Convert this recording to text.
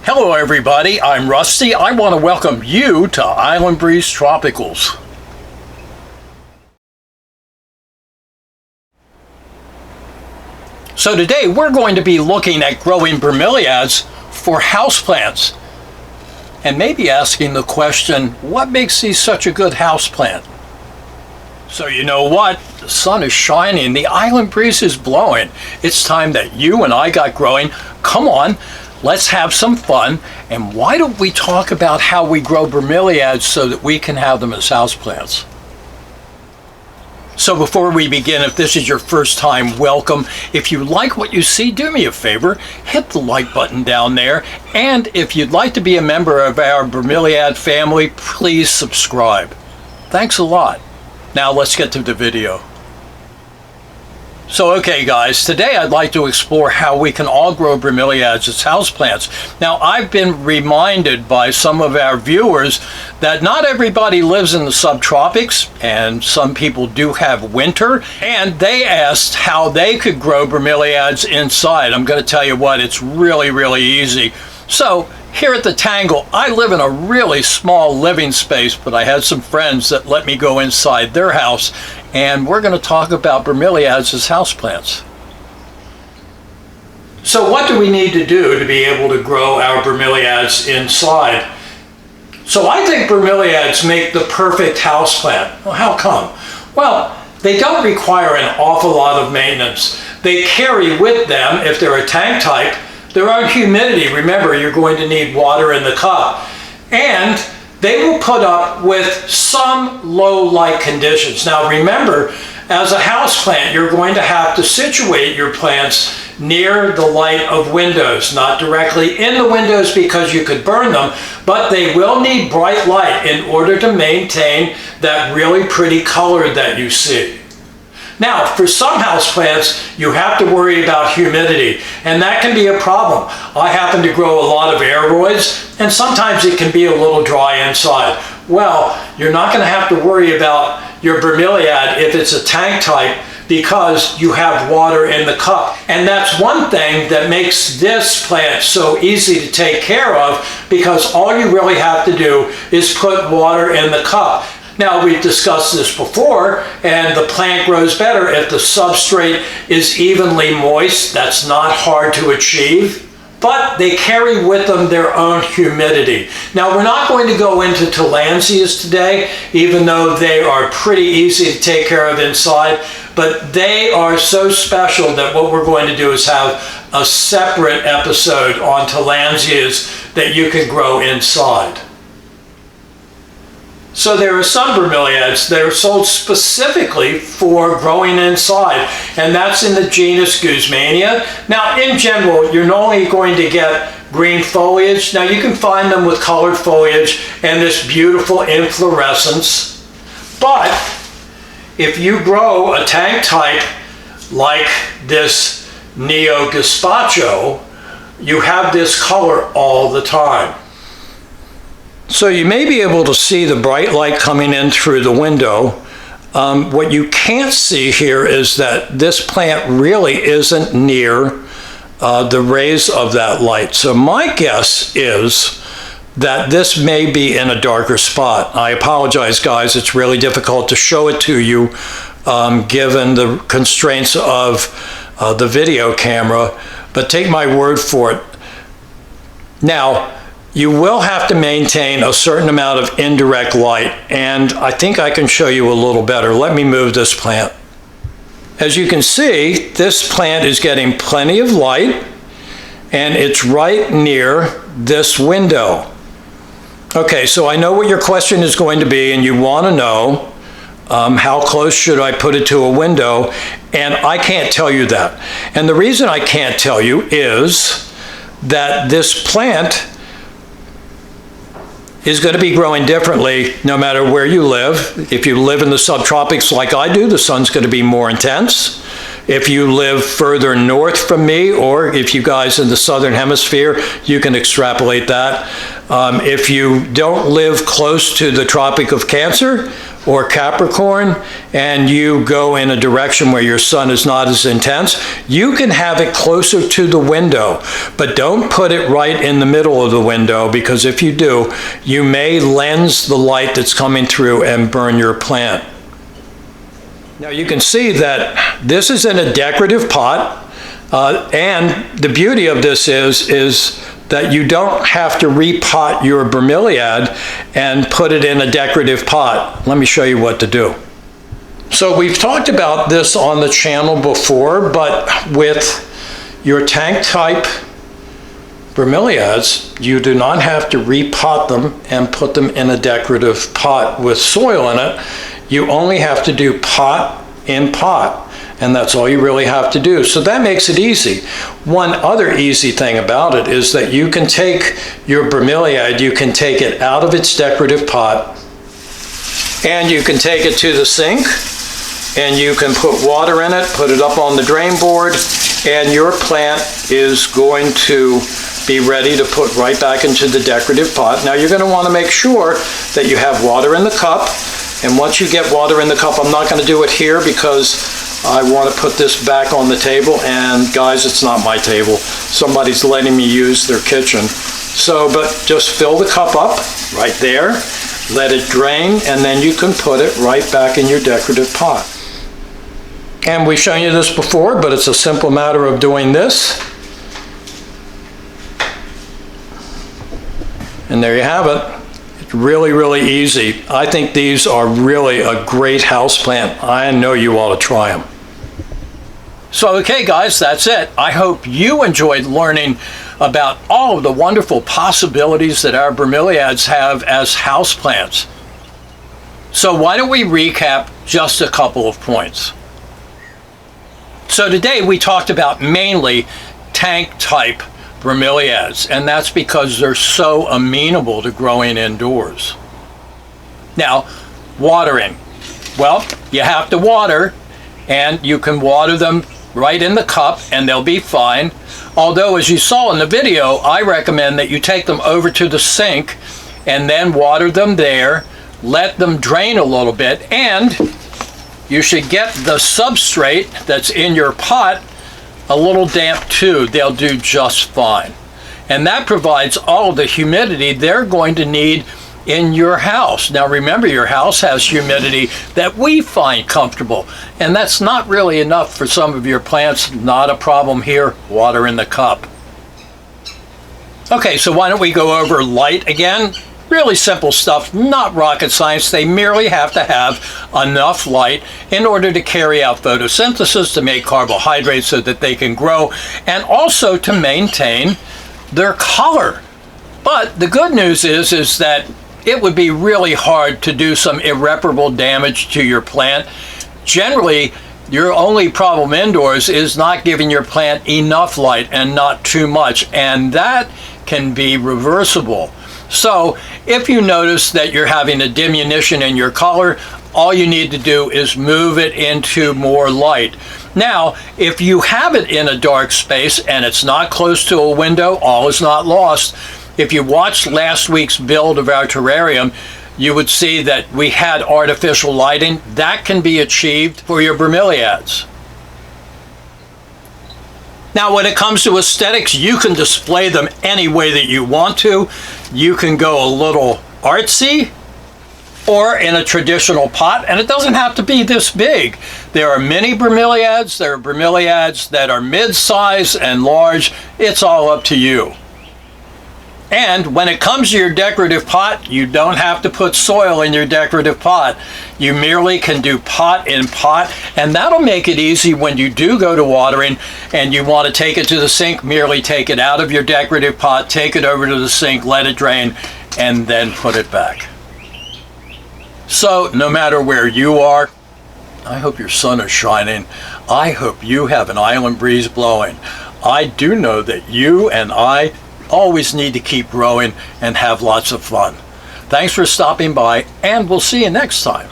Hello everybody, I'm Rusty. I want to welcome you to Island Breeze Tropicals. So today we're going to be looking at growing bromeliads for houseplants and maybe asking the question, what makes these such a good houseplant? So you know what? The sun is shining, the island breeze is blowing. It's time that you and I got growing. Come on. Let's have some fun, and why don't we talk about how we grow bromeliads so that we can have them as houseplants? So before we begin, if this is your first time, welcome. If you like what you see, do me a favor, hit the like button down there, and if you'd like to be a member of our bromeliad family, please subscribe. Thanks a lot. Now let's get to the video. So okay guys, today I'd like to explore how we can all grow bromeliads as houseplants. Now I've been reminded by some of our viewers that not everybody lives in the subtropics and some people do have winter, and they asked how they could grow bromeliads inside. I'm going to tell you what, it's really easy. So here at the Tangle, I live in a really small living space, but I had some friends that let me go inside their house, and we're going to talk about bromeliads as houseplants. So what do we need to do to be able to grow our bromeliads inside? So I think bromeliads make the perfect houseplant. Well, how come? Well, they don't require an awful lot of maintenance. They carry with them, if they're a tank type, their own humidity. Remember, you're going to need water in the cup. And they will put up with some low light conditions. Now remember, as a houseplant, you're going to have to situate your plants near the light of windows, not directly in the windows because you could burn them, but they will need bright light in order to maintain that really pretty color that you see. Now, for some houseplants, you have to worry about humidity, and that can be a problem. I happen to grow a lot of aeroids, and sometimes it can be a little dry inside. Well, you're not going to have to worry about your bromeliad if it's a tank type because you have water in the cup. And that's one thing that makes this plant so easy to take care of, because all you really have to do is put water in the cup. Now, we've discussed this before, and the plant grows better if the substrate is evenly moist. That's not hard to achieve, but they carry with them their own humidity. Now, we're not going to go into tillandsias today, even though they are pretty easy to take care of inside, but they are so special that what we're going to do is have a separate episode on tillandsias that you can grow inside. So there are some bromeliads that are sold specifically for growing inside, and that's in the genus Guzmania. Now, in general, you're only going to get green foliage. Now, you can find them with colored foliage and this beautiful inflorescence. But if you grow a tank type like this Neo Gazpacho, you have this color all the time. So you may be able to see the bright light coming in through the window. What you can't see here is that this plant really isn't near the rays of that light. So my guess is that this may be in a darker spot. I apologize, guys. It's really difficult to show it to you given the constraints of the video camera, but take my word for it. Now, you will have to maintain a certain amount of indirect light, and I think I can show you a little better. Let me move this plant. As you can see, this plant is getting plenty of light, and it's right near this window. Okay, so I know what your question is going to be, and you want to know how close should I put it to a window, and I can't tell you that. And the reason I can't tell you is that this plant is going to be growing differently no matter where you live. If you live in the subtropics like I do, the sun's going to be more intense. If you live further north from me, or if you guys in the southern hemisphere, you can extrapolate that. If you don't live close to the Tropic of Cancer, or Capricorn and you go in a direction where your sun is not as intense, you can have it closer to the window, but don't put it right in the middle of the window, because if you do, you may lens the light that's coming through and burn your plant. Now you can see that this is in a decorative pot, and the beauty of this is that you don't have to repot your bromeliad and put it in a decorative pot. Let me show you what to do. So we've talked about this on the channel before, but with your tank type bromeliads, you do not have to repot them and put them in a decorative pot with soil in it. You only have to do pot in pot, and that's all you really have to do. So that makes it easy. One other easy thing about it is that you can take your bromeliad, you can take it out of its decorative pot, and you can take it to the sink, and you can put water in it, put it up on the drain board, and your plant is going to be ready to put right back into the decorative pot. Now you're going to want to make sure that you have water in the cup, and once you get water in the cup, I'm not going to do it here because I want to put this back on the table, and guys, it's not my table. Somebody's letting me use their kitchen. So, but just fill the cup up right there, let it drain, and then you can put it right back in your decorative pot. And we've shown you this before, but it's a simple matter of doing this. And there you have it. It's really, really easy. I think these are really a great houseplant. I know you ought to try them. So, okay guys, that's it. I hope you enjoyed learning about all of the wonderful possibilities that our bromeliads have as houseplants. So why don't we recap just a couple of points. So today we talked about mainly tank type bromeliads, and that's because they're so amenable to growing indoors. Now, watering. Well, you have to water, and you can water them right in the cup and they'll be fine. Although, as you saw in the video, I recommend that you take them over to the sink and then water them there, let them drain a little bit, and you should get the substrate that's in your pot a little damp too. They'll do just fine. And that provides all the humidity they're going to need in your house. Now remember, your house has humidity that we find comfortable, and that's not really enough for some of your plants. Not a problem here. Water in the cup. Okay, so why don't we go over light again? Really simple stuff, not rocket science. They merely have to have enough light in order to carry out photosynthesis, to make carbohydrates so that they can grow, and also to maintain their color. But the good news is that it would be really hard to do some irreparable damage to your plant. Generally, your only problem indoors is not giving your plant enough light and not too much, and that can be reversible. So if you notice that you're having a diminution in your color, all you need to do is move it into more light. Now, if you have it in a dark space and it's not close to a window, all is not lost. If you watched last week's build of our terrarium, you would see that we had artificial lighting. That can be achieved for your bromeliads. Now, when it comes to aesthetics, you can display them any way that you want to. You can go a little artsy or in a traditional pot, and it doesn't have to be this big. There are mini bromeliads, there are bromeliads that are mid-size and large. It's all up to you. And when it comes to your decorative pot, you don't have to put soil in your decorative pot. You merely can do pot in pot, and that'll make it easy when you do go to watering and you want to take it to the sink. Merely take it out of your decorative pot, take it over to the sink, let it drain, and then put it back. So no matter where you are, I hope your sun is shining. I hope you have an island breeze blowing. I do know that you and I always need to keep growing and have lots of fun. Thanks for stopping by, and we'll see you next time.